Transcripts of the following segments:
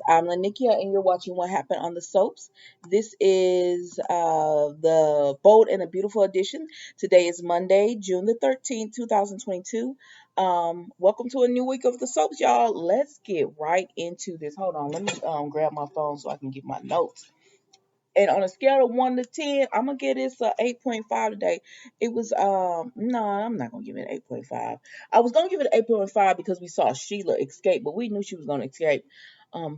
I'm Lanikia, and you're watching What Happened on the Soaps. This is the Bold and a Beautiful edition. Today is Monday, June the 13th, 2022. Welcome to a new week of the soaps, y'all. Let's get right into this. Hold on, let me grab my phone so I can get my notes. And on a scale of 1 to 10, I'm gonna give this a 8.5 today. It was no, I'm not gonna give it an 8.5. I was gonna give it an 8.5 because we saw Sheila escape, but we knew she was gonna escape.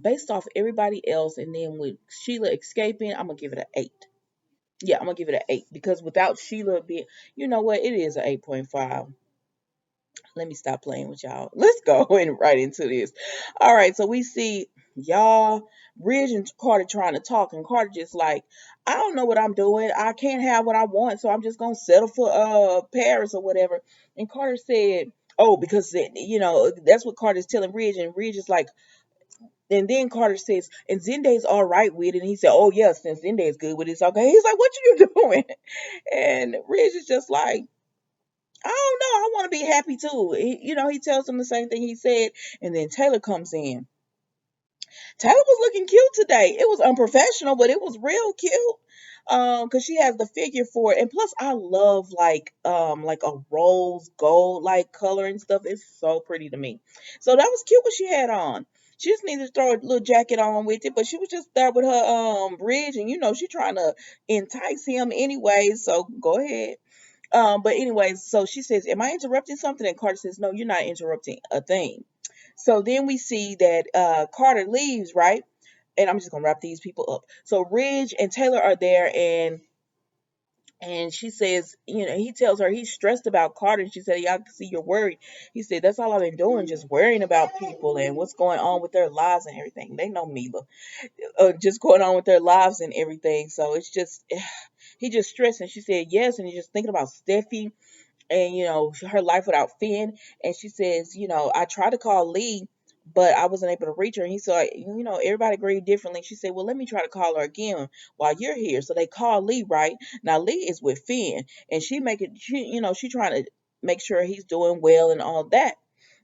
Based off everybody else, and then with Sheila escaping, I'm gonna give it an 8. Yeah, I'm gonna give it an 8 because without Sheila being, you know what, it is an 8.5. Let me stop playing with y'all. Let's go and right into this. All right, so we see y'all, Ridge and Carter trying to talk, and Carter just like, I don't know what I'm doing. I can't have what I want, so I'm just gonna settle for Paris or whatever. And Carter said, oh, because that's what Carter's telling Ridge, and Ridge is like, and then Carter says, and Zenda's all right with it. And he said, oh yeah, since Zenda's good with it, it's okay. He's like, what you doing? And Ridge is just like, I don't know. I want to be happy too. He tells him the same thing he said, and then Taylor comes in. Taylor was looking cute today. It was unprofessional, but it was real cute. Cause she has the figure for it, and plus I love like a rose gold like color and stuff. It's so pretty to me. So that was cute what she had on. She just needed to throw a little jacket on with it, but she was just there with her bridge, and she trying to entice him anyway. So go ahead. But anyways, so she says, "Am I interrupting something?" And Carter says, "No, you're not interrupting a thing." So then we see that Carter leaves, right? And I'm just gonna wrap these people up. So Ridge and Taylor are there, and she says, he tells her he's stressed about Carter. And she said, "Yeah, I can see you're worried." He said, "That's all I've been doing, just worrying about people and what's going on with their lives and everything." They know Mila, just going on with their lives and everything. So it's just he just stressed. And she said, "Yes," and he's just thinking about Steffi and her life without Finn. And she says, "I tried to call Lee, but I wasn't able to reach her." And he said, "Everybody agreed differently." She said, "Well, let me try to call her again while you're here." So they call Lee, right? Now Lee is with Finn, and she trying to make sure he's doing well and all that.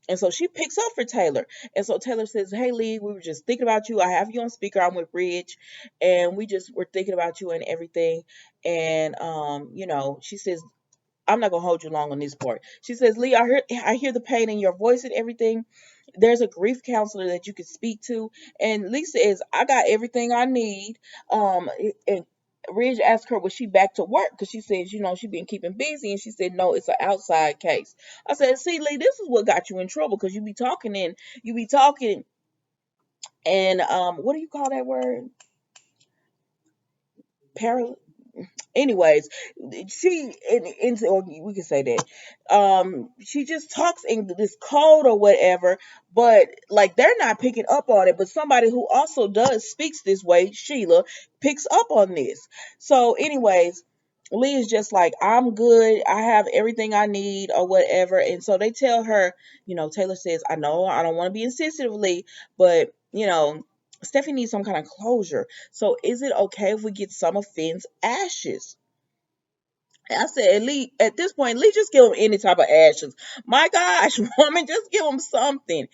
And so she picks up for Taylor. And so Taylor says, "Hey Lee, we were just thinking about you. I have you on speaker. I'm with Ridge, and we just were thinking about you and everything." And she says, "I'm not gonna hold you long on this part." She says, "Lee, I hear the pain in your voice and everything. There's a grief counselor that you could speak to." And Lee says, "I got everything I need." And Ridge asked her, was she back to work? Because she says, she been keeping busy. And she said, "No, it's an outside case." I said, "See, Lee, this is what got you in trouble because you be talking and what do you call that word? Para Anyways, she or we can say that she just talks in this code or whatever, but like they're not picking up on it. But somebody who also does speaks this way, Sheila, picks up on this. So anyways, Lee is just like, "I'm good, I have everything I need," or whatever. And so they tell her, Taylor says, "I know I don't want to be insensitive, Lee, but Stephanie needs some kind of closure. So is it okay if we get some of Finn's ashes?" I said, Lee, at this point, Lee, just give him any type of ashes. My gosh, woman, just give him something.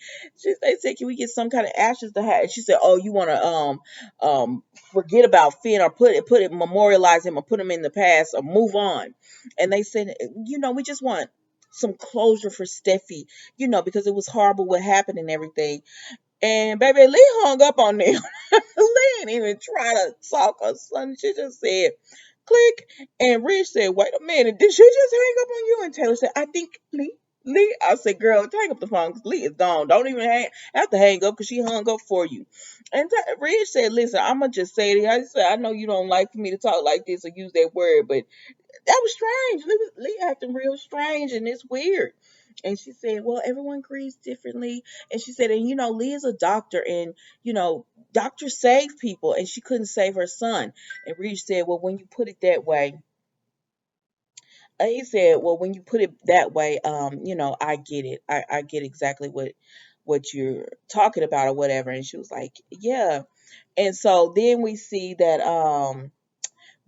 They said, "Can we get some kind of ashes to have?" She said, "Oh, you want to forget about Finn or put it memorialize him or put him in the past or move on?" And they said, "We just want some closure for Steffi, because it was horrible what happened and everything." And baby, Lee hung up on them. Lee didn't even try to talk or something. She just said, click. And Rich said, "Wait a minute, did she just hang up on you?" And Taylor said, "I think Lee." I said, "Girl, hang up the phone because Lee is gone. Don't even have to hang up because she hung up for you." And Rich said, "Listen, I'm going to just say it. I said, I know you don't like for me to talk like this or use that word, but that was strange. Lee acting real strange and it's weird." And she said, "Well, everyone grieves differently." And she said, "And Lee is a doctor, and doctors save people, and she couldn't save her son." And Reed said, "Well, when you put it that way," he said, "Well, when you put it that way, I get it. I get exactly what you're talking about or whatever." And she was like, "Yeah." And so then we see that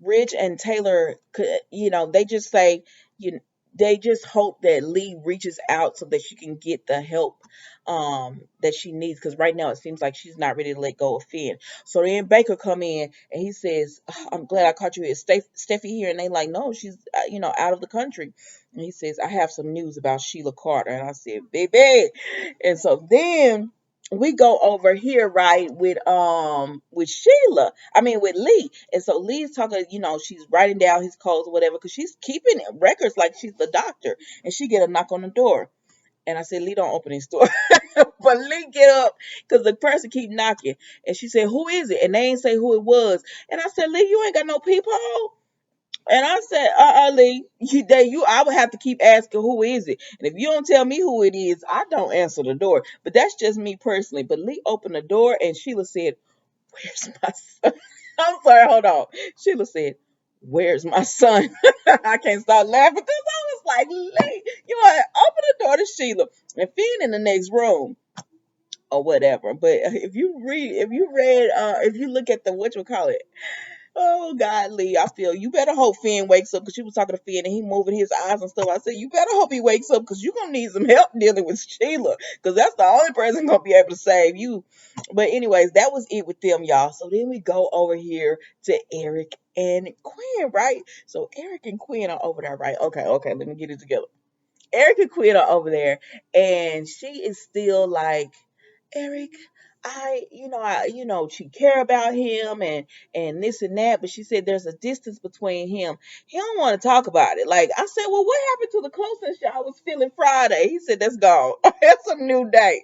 Rich and Taylor could, they just say, you they just hope that Lee reaches out so that she can get the help that she needs, because right now it seems like she's not ready to let go of Finn. So then Baker come in and he says, I'm glad I caught you here. Steffi here? And they like, no, she's out of the country. And he says, I have some news about Sheila Carter. And I said, baby. And so then we go over here, right, with Sheila. I mean with Lee. And so Lee's talking, she's writing down his codes or whatever, because she's keeping records like she's the doctor. And she get a knock on the door. And I said, Lee, don't open this door. But Lee get up because the person keep knocking. And she said, who is it? And they ain't say who it was. And I said, Lee, you ain't got no peephole. And I said, Lee, I would have to keep asking who is it. And if you don't tell me who it is, I don't answer the door. But that's just me personally. But Lee opened the door and Sheila said, where's my son? I'm sorry, hold on. Sheila said, where's my son? I can't stop laughing because I was like, Lee, open the door to Sheila and Finn in the next room or whatever. But if you look at the, what you call it, oh God, Lee, I feel you better hope Finn wakes up, because she was talking to Finn and he moving his eyes and stuff. I said, you better hope he wakes up, because you're gonna need some help dealing with Sheila, because that's the only person gonna be able to save you. But anyways, that was it with them, y'all. So then we go over here to Eric and Quinn, right? So Eric and Quinn are over there, right? Okay, let me get it together. Eric and Quinn are over there, and she is still like, Eric, she care about him and this and that, but she said there's a distance between him. He don't want to talk about it. Like I said, well, what happened to the closeness y'all was feeling Friday? He said that's gone. That's a new day.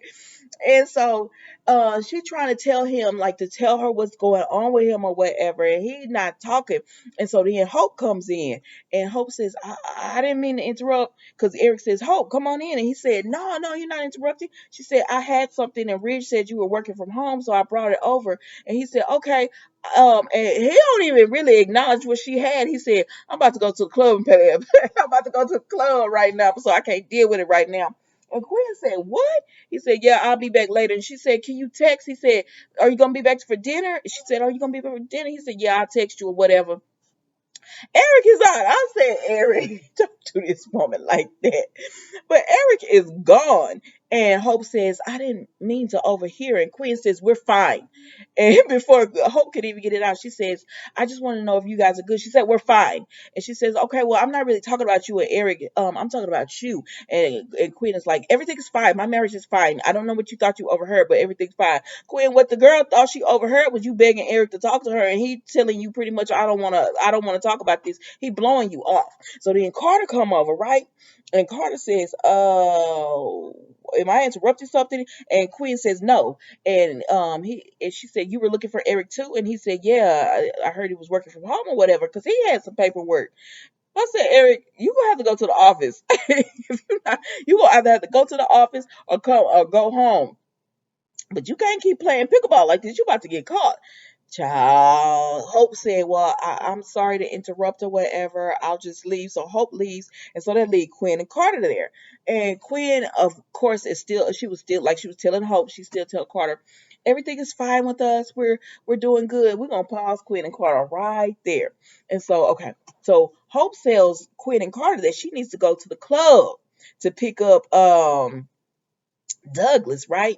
And so she trying to tell him, like, to tell her what's going on with him or whatever, and he not talking. And so then Hope comes in, and Hope says, I didn't mean to interrupt, because Eric says, Hope, come on in. And he said, no, you're not interrupting. She said, I had something, and Ridge said you were working from home, so I brought it over. And he said, okay. And he don't even really acknowledge what she had. He said, I'm about to go to the club and pay. I'm about to go to the club right now, so I can't deal with it right now. And Quinn said, what? He said, yeah, I'll be back later. And she said, can you text? He said, are you going to be back for dinner? She said, are you going to be back for dinner? He said, yeah, I'll text you or whatever. Eric is out. I said, Eric, don't do this woman like that. But Eric is gone. And Hope says, I didn't mean to overhear. And Quinn says, we're fine. And before Hope could even get it out, she says, I just want to know if you guys are good. She said, we're fine. And she says, okay, well, I'm not really talking about you and Eric. I'm talking about you. And Quinn is like, everything's fine. My marriage is fine. I don't know what you thought you overheard, but everything's fine. Quinn, what the girl thought she overheard was you begging Eric to talk to her, and he telling you pretty much, I don't want to talk about this. He blowing you off. So then Carter come over, right? And Carter says, oh, am I interrupting something? And Quinn says, no. And she said, you were looking for Eric too? And he said, yeah, I heard he was working from home or whatever, because he had some paperwork. I said, Eric, you gonna have to go to the office. If you're not, you gonna either have to go to the office or go home. But you can't keep playing pickleball like this. You about to get caught. Child, Hope said, well, I'm sorry to interrupt or whatever. I'll just leave. So Hope leaves. And so they leave Quinn and Carter there. And Quinn, of course, she was still, like she was telling Hope, she still tell Carter, everything is fine with us. We're doing good. We're going to pause Quinn and Carter right there. And so, okay. So Hope tells Quinn and Carter that she needs to go to the club to pick up, Douglas, right?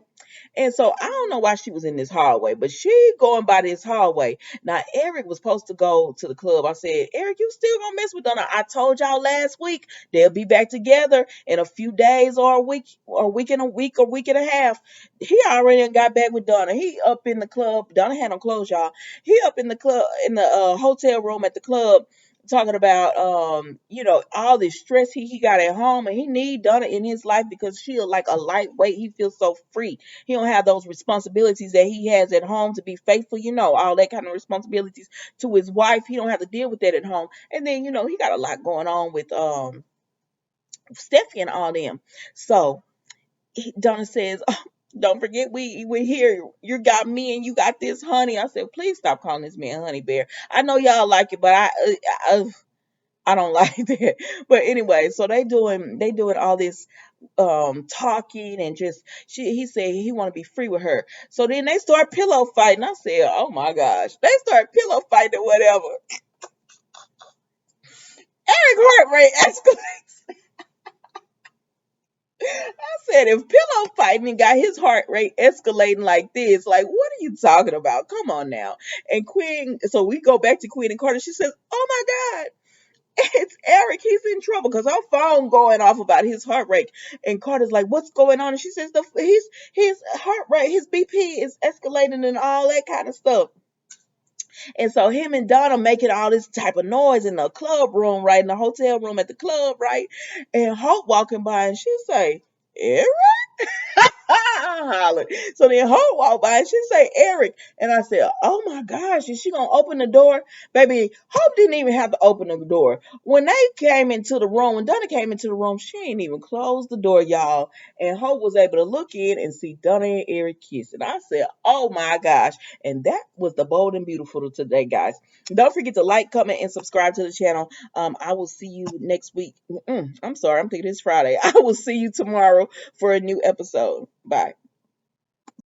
And so I don't know why she was in this hallway, but she going by this hallway. Now Eric was supposed to go to the club. I said, Eric, you still gonna mess with Donna? I told y'all last week they'll be back together in a few days or a week or week and a half. He already got back with Donna. He up in the club. Donna had on clothes, y'all. He up in the club in the hotel room at the club talking about all this stress he got at home, and he need Donna in his life because she like a lightweight. He feels so free. He don't have those responsibilities that he has at home to be faithful, all that kind of responsibilities to his wife. He don't have to deal with that at home. And then he got a lot going on with Steffi and all them. So Donna says, oh, don't forget we here. You got me and you got this honey. I said, please stop calling this man honey bear. I know y'all like it, but I don't like that. But anyway, so they doing all this talking, and just he said he want to be free with her. So then they start pillow fighting. I said, oh my gosh. They start pillow fighting or whatever. Eric heart rate escalates. I said, if pillow fighting got his heart rate escalating like this, like, what are you talking about? Come on now. And Queen, so we go back to Queen and Carter. She says, oh my God, it's Eric. He's in trouble because her phone going off about his heart rate. And Carter's like, what's going on? And she says, his heart rate, his BP is escalating and all that kind of stuff. And so him and Donna making all this type of noise in the club room, right? In the hotel room at the club, right? And Hope walking by and she say, Eric? Holler. So then Hope walked by and she say, Eric. And I said, oh my gosh, is she gonna open the door? Baby, Hope didn't even have to open the door. When they came into the room, when Donna came into the room, she ain't even closed the door, y'all. And Hope was able to look in and see Donna and Eric kissing. I said, oh my gosh. And that was the bold and beautiful today, guys. Don't forget to like, comment, and subscribe to the channel. I will see you next week. I'm sorry, I'm thinking it's Friday. I will see you tomorrow for a new episode. Bye.